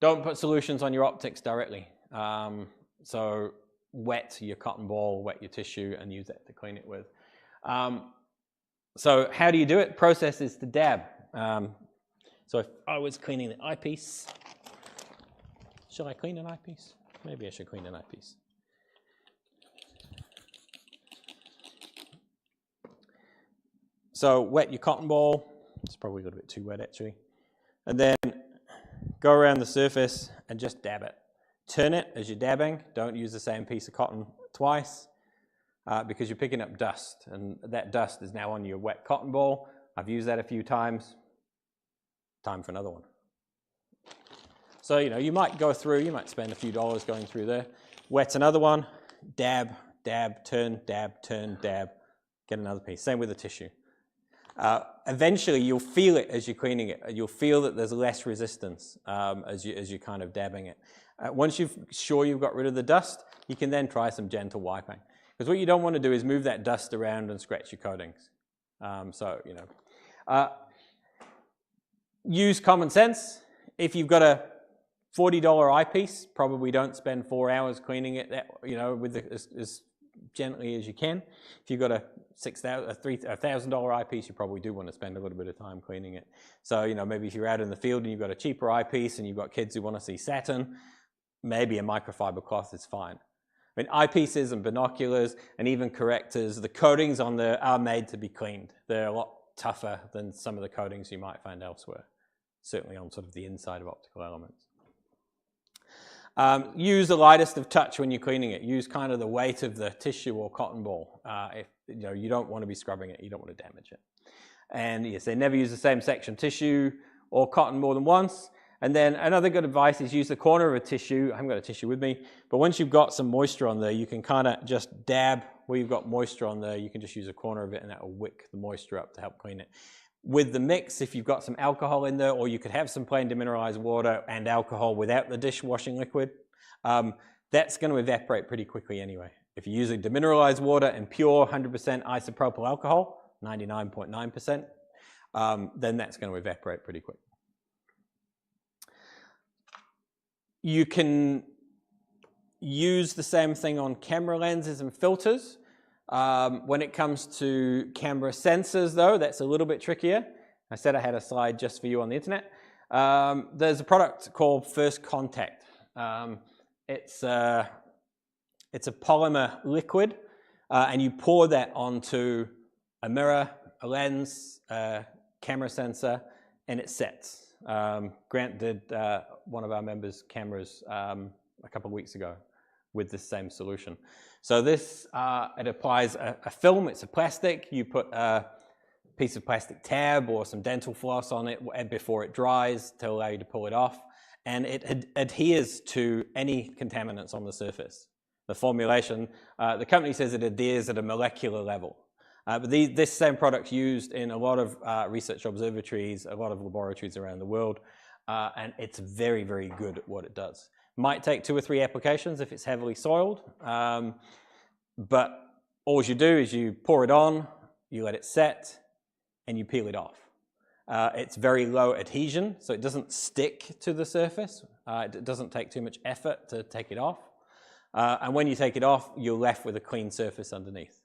don't put solutions on your optics directly. So wet your cotton ball, wet your tissue, and use that to clean it with. So how do you do it? Process is to dab. So if I was cleaning the eyepiece, shall I clean an eyepiece? Maybe I should clean an eyepiece. So wet your cotton ball. It's probably a little bit too wet actually. And then go around the surface and just dab it. Turn it as you're dabbing. Don't use the same piece of cotton twice because you're picking up dust, and that dust is now on your wet cotton ball. I've used that a few times. Time for another one. So, you might go through, you might spend a few dollars going through there. Wet another one, dab, dab, turn, dab, get another piece. Same with the tissue. Eventually, you'll feel it as you're cleaning it. You'll feel that there's less resistance as you're kind of dabbing it. Once you're sure you've got rid of the dust, you can then try some gentle wiping. Because what you don't want to do is move that dust around and scratch your coatings. Use common sense. If you've got a $40 eyepiece, probably don't spend 4 hours cleaning it as gently as you can. If you've got a $1,000 eyepiece, you probably do want to spend a little bit of time cleaning it. So, maybe if you're out in the field and you've got a cheaper eyepiece and you've got kids who want to see Saturn, maybe a microfiber cloth is fine. I mean, eyepieces and binoculars and even correctors, the coatings on there are made to be cleaned. They're a lot tougher than some of the coatings you might find elsewhere, certainly on sort of the inside of optical elements. Use the lightest of touch when you're cleaning it. Use kind of the weight of the tissue or cotton ball. If you don't want to be scrubbing it, you don't want to damage it. And yes, they never use the same section tissue or cotton more than once. And then another good advice is use the corner of a tissue. I haven't got a tissue with me, but once you've got some moisture on there, you can kind of just dab where you've got moisture on there. You can just use a corner of it and that will wick the moisture up to help clean it. With the mix, if you've got some alcohol in there, or you could have some plain demineralized water and alcohol without the dishwashing liquid, that's going to evaporate pretty quickly anyway. If you're using demineralized water and pure 100% isopropyl alcohol, 99.9%, then that's going to evaporate pretty quick. You can use the same thing on camera lenses and filters. When it comes to camera sensors, though, that's a little bit trickier. I said I had a slide just for you on the internet. There's a product called First Contact. It's a polymer liquid, and you pour that onto a mirror, a lens, a camera sensor, and it sets. Grant did one of our members' cameras a couple of weeks ago with this same solution. So this, it applies a film, it's a plastic. You put a piece of plastic tab or some dental floss on it before it dries to allow you to pull it off. And it adheres to any contaminants on the surface. The formulation, the company says it adheres at a molecular level. But this same product's used in a lot of research observatories, a lot of laboratories around the world, and it's very, very good at what it does. Might take 2 or 3 applications if it's heavily soiled, but all you do is you pour it on, you let it set, and you peel it off. It's very low adhesion, so it doesn't stick to the surface. It doesn't take too much effort to take it off. And when you take it off, you're left with a clean surface underneath.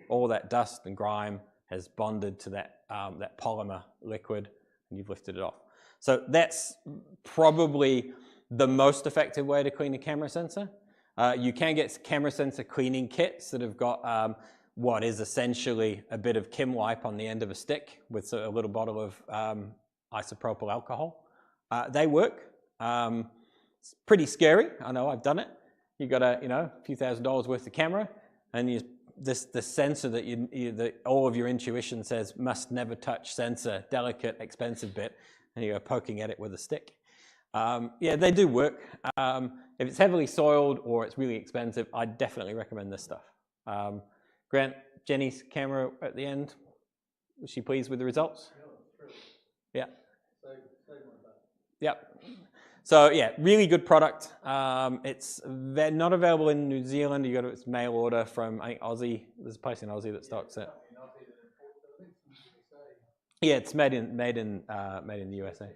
All that dust and grime has bonded to that polymer liquid, and you've lifted it off. So that's probably the most effective way to clean a camera sensor. You can get camera sensor cleaning kits that have got what is essentially a bit of Kim wipe on the end of a stick with a little bottle of isopropyl alcohol. They work. It's pretty scary. I know, I've done it. You got a few $1,000s worth of camera, and the sensor that all of your intuition says must never touch sensor, delicate, expensive bit, and you're poking at it with a stick. Yeah, they do work. If it's heavily soiled or it's really expensive, I definitely recommend this stuff. Grant, Jenny's camera at the end, was she pleased with the results? Yeah. Yep. So yeah, really good product. It's not available in New Zealand. You got its mail order from, I think, Aussie. There's a place in Aussie that stocks it. Yeah, it's made in the USA.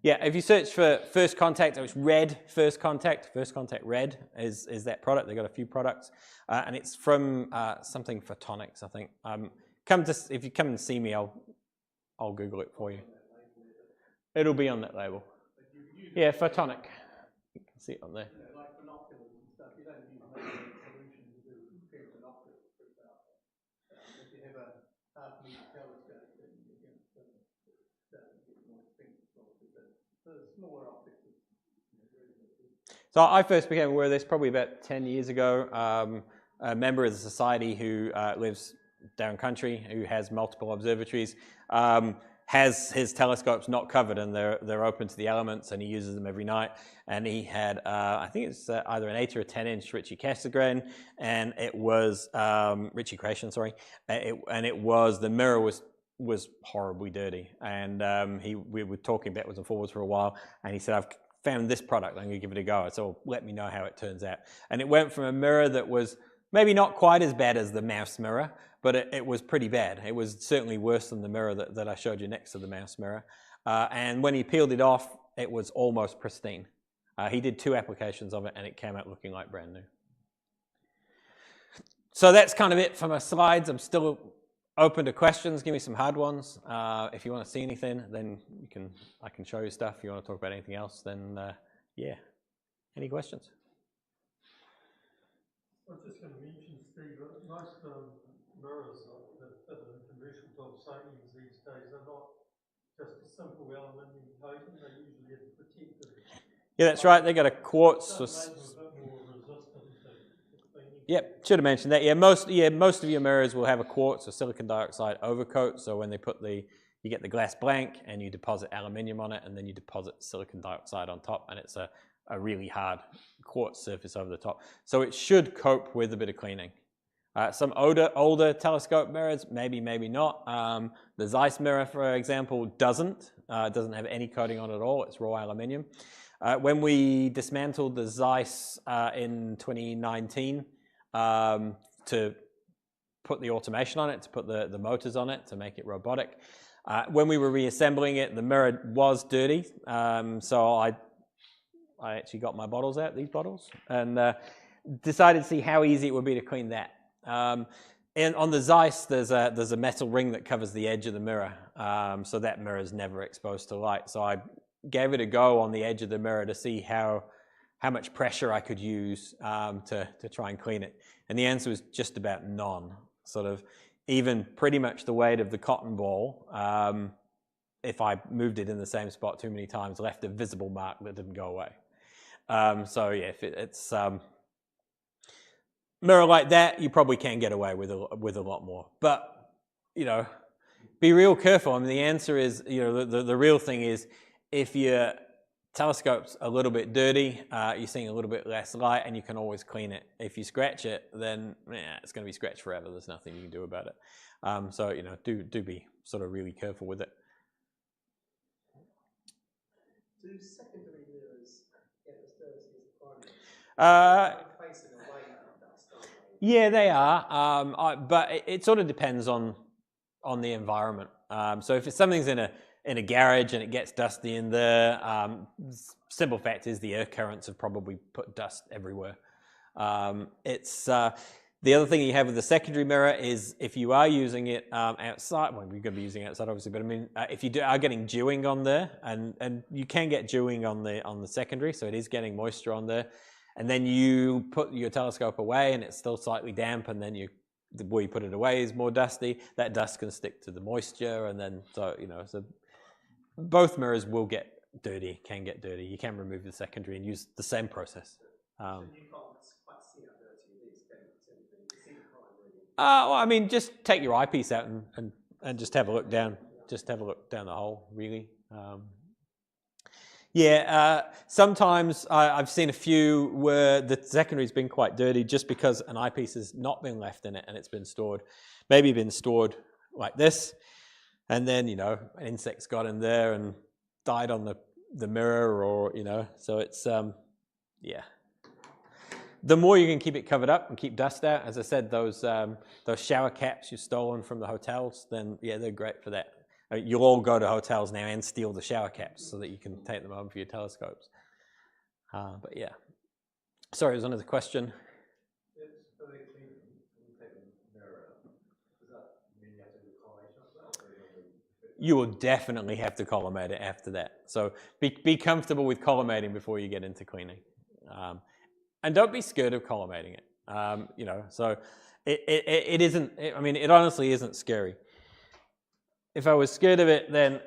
Yeah, if you search for First Contact, it's red First Contact. First Contact Red is that product. They've got a few products, and it's from something photonics, I think. If you come and see me, I'll Google it for you. It'll be on that label. Yeah, photonic. You can see it on there.
Like binoculars and stuff, you don't use measurement solution to do compare binoculars, for example. If you have a half-meter telescope, then you can start to get more expensive, obviously, but for the smaller optics,
So I first became aware of this probably about 10 years ago. A member of the society who lives down country, who has multiple observatories, has his telescopes not covered, and they're open to the elements, and he uses them every night. And he had, I think it's either an 8 or a 10-inch Ritchie Cassegrain, and it was Ritchie Creation, sorry. And it was, the mirror was was horribly dirty. And we were talking backwards and forwards for a while, and he said, I've found this product, I'm going to give it a go. So let me know how it turns out. And it went from a mirror that was maybe not quite as bad as the mouse mirror, but it was pretty bad. It was certainly worse than the mirror that I showed you next to the mouse mirror. And when he peeled it off, it was almost pristine. He did 2 applications of it, and it came out looking like brand new. So that's kind of it for my slides. I'm still open to questions. Give me some hard ones. If you want to see anything, then I can show you stuff. If you want to talk about anything else, then yeah. Any questions?
I was just going to mention, Steve, most mirrors that fit in commercial type settings these days are not just a simple aluminium coating. They usually have protected.
Yeah, that's right. They got a quartz.
That makes them a bit more resistant to cleaning.
Yep, should have mentioned that. Most of your mirrors will have a quartz or silicon dioxide overcoat. So when they put you get the glass blank and you deposit aluminium on it, and then you deposit silicon dioxide on top, and it's a really hard quartz surface over the top. So it should cope with a bit of cleaning. Some older telescope mirrors, maybe not. The Zeiss mirror, for example, doesn't have any coating on it at all. It's raw aluminium. When we dismantled the Zeiss in 2019 to put the automation on it, to put the motors on it, to make it robotic, when we were reassembling it, the mirror was dirty. So I actually got my bottles out, these bottles, and decided to see how easy it would be to clean that. And on the Zeiss, there's a metal ring that covers the edge of the mirror, so that mirror is never exposed to light. So I gave it a go on the edge of the mirror to see how much pressure I could use to try and clean it. And the answer was just about none. Sort of even pretty much the weight of the cotton ball, if I moved it in the same spot too many times, left a visible mark that didn't go away. So yeah, if it's mirror like that, you probably can get away with a lot more. But be real careful. I mean, the answer is, the real thing is, if your telescope's a little bit dirty, you're seeing a little bit less light, and you can always clean it. If you scratch it, then it's going to be scratched forever. There's nothing you can do about it. So do be sort of really careful with it.
Do secondary mirrors get as dirty as the primary? Facing away from dust, aren't they?
Yeah, they are. But it sort of depends on the environment. So if something's in a garage and it gets dusty in there, simple fact is the air currents have probably put dust everywhere. It's the other thing you have with the secondary mirror is if you are using it outside, well, you're going to be using it outside obviously, but I mean, if you are getting dewing on there, and you can get dewing on the secondary, so it is getting moisture on there, and then you put your telescope away and it's still slightly damp, and then the way you put it away is more dusty, that dust can stick to the moisture, and then so both mirrors will get dirty, can get dirty. You can remove the secondary and use the same process.
So you can't quite see how dirty it is, can you? See the primary.
Well, I mean, just take your eyepiece out and just have a look down. Just have a look down the hole, really. Sometimes I've seen a few where the secondary's been quite dirty just because an eyepiece has not been left in it and it's been stored, maybe been stored like this, and then an insect's got in there and died on the mirror, or so it's the more you can keep it covered up and keep dust out, as I said, those shower caps you've stolen from the hotels, then yeah, they're great for that. You'll all go to hotels now and steal the shower caps so that you can take them home for your telescopes. But yeah. Sorry, there's another question. You will definitely have to collimate it after that. So be comfortable with collimating before you get into cleaning. And don't be scared of collimating it. So it isn't, it honestly isn't scary. If I was scared of it, then,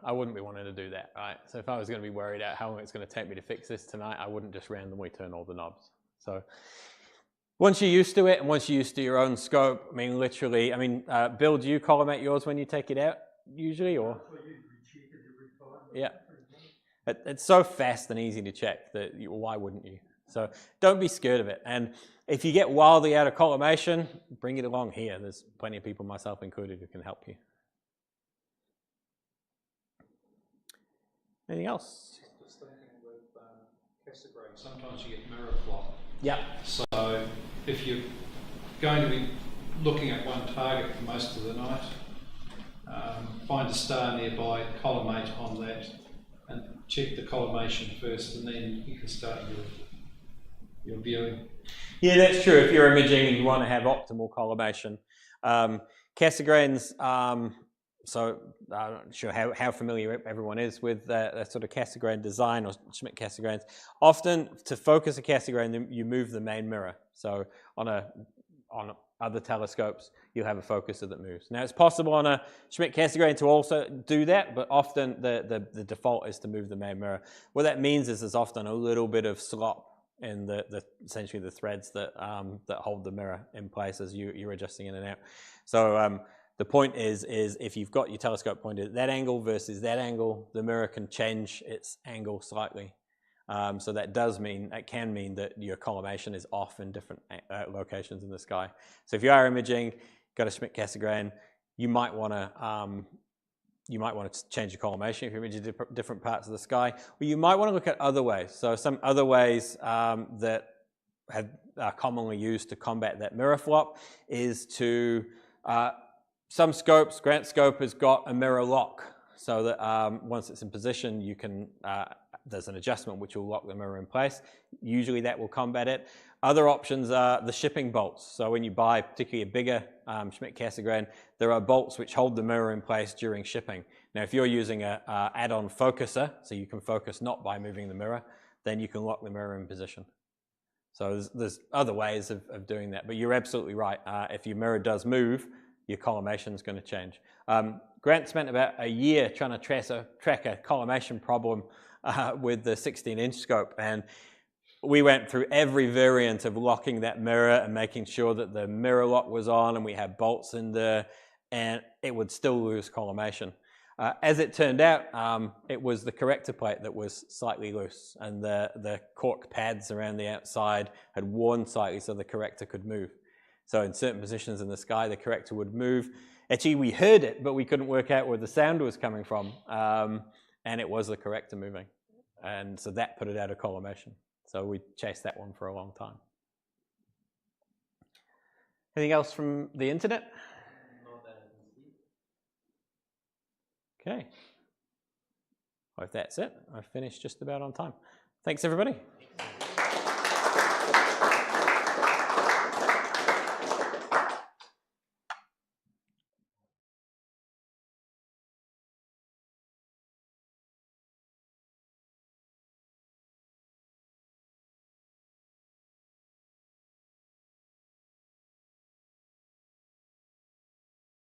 I wouldn't be wanting to do that, right? So if I was going to be worried about how long it's going to take me to fix this tonight, I wouldn't just randomly turn all the knobs. So once you're used to it, and once you're used to your own scope, literally, Bill, do you collimate yours when you take it out, usually, or? Yeah. It's so fast and easy to check that why wouldn't you? So don't be scared of it. And if you get wildly out of collimation, bring it along here. There's plenty of people, myself included, who can help you. Anything else?
Just thinking with Casagrade, sometimes you get mirror flop.
Yeah.
So if you're going to be looking at one target for most of the night, find a star nearby, collimate on that, and check the collimation first, and then you can start your viewing.
Yeah, that's true. If you're imaging and you want to have optimal collimation. Casagrains, so I'm not sure how familiar everyone is with that sort of Casagrain design or Schmidt-Casagrains. Often, to focus a Casagrain, you move the main mirror. So on other telescopes, you'll have a focuser that moves. Now, it's possible on a Schmidt-Casagrain to also do that, but often the default is to move the main mirror. What that means is there's often a little bit of slop in essentially the threads that hold the mirror in place as you're adjusting in and out. So the point is if you've got your telescope pointed at that angle versus that angle, the mirror can change its angle slightly. So that can mean that your collimation is off in different locations in the sky. So if you are imaging, got a Schmidt-Casagrain, you might want to change your collimation if you're imaging different parts of the sky. Or you might want to look at other ways. So some other ways that are commonly used to combat that mirror flop is to some scopes. Grant scope has got a mirror lock, so that once it's in position, you can there's an adjustment which will lock the mirror in place. Usually that will combat it. Other options are the shipping bolts. So when you buy particularly a bigger Schmidt-Casagrain, there are bolts which hold the mirror in place during shipping. Now, if you're using a add-on focuser, so you can focus not by moving the mirror, then you can lock the mirror in position. So there's other ways of doing that, but you're absolutely right. If your mirror does move, your collimation is going to change. Grant spent about a year trying to track a collimation problem with the 16-inch scope, and we went through every variant of locking that mirror and making sure that the mirror lock was on and we had bolts in there, and it would still lose collimation. As it turned out, it was the corrector plate that was slightly loose, and the cork pads around the outside had worn slightly so the corrector could move. So in certain positions in the sky, the corrector would move. Actually, we heard it, but we couldn't work out where the sound was coming from, and it was the corrector moving. And so that put it out of collimation. So we chased that one for a long time. Anything else from the internet? Okay. Well, if that's it, I've finished just about on time. Thanks, everybody.